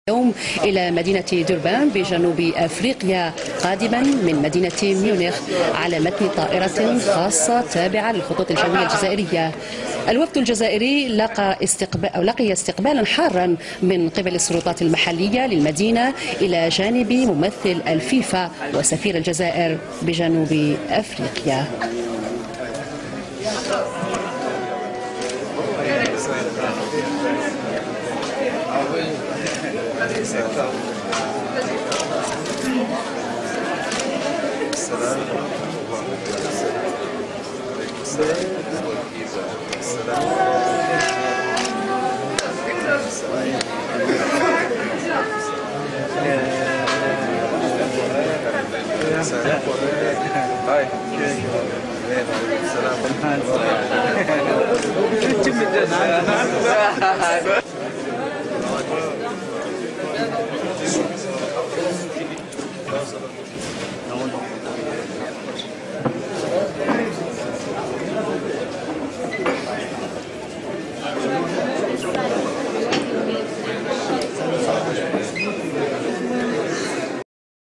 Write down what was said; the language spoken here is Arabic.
اليوم إلى مدينة دربان بجنوب أفريقيا قادما من مدينة ميونخ على متن طائرة خاصة تابعة للخطوط الجوية الجزائرية. الوفد الجزائري لقي استقبالا حارا من قبل السلطات المحلية للمدينة إلى جانب ممثل الفيفا وسفير الجزائر بجنوب أفريقيا.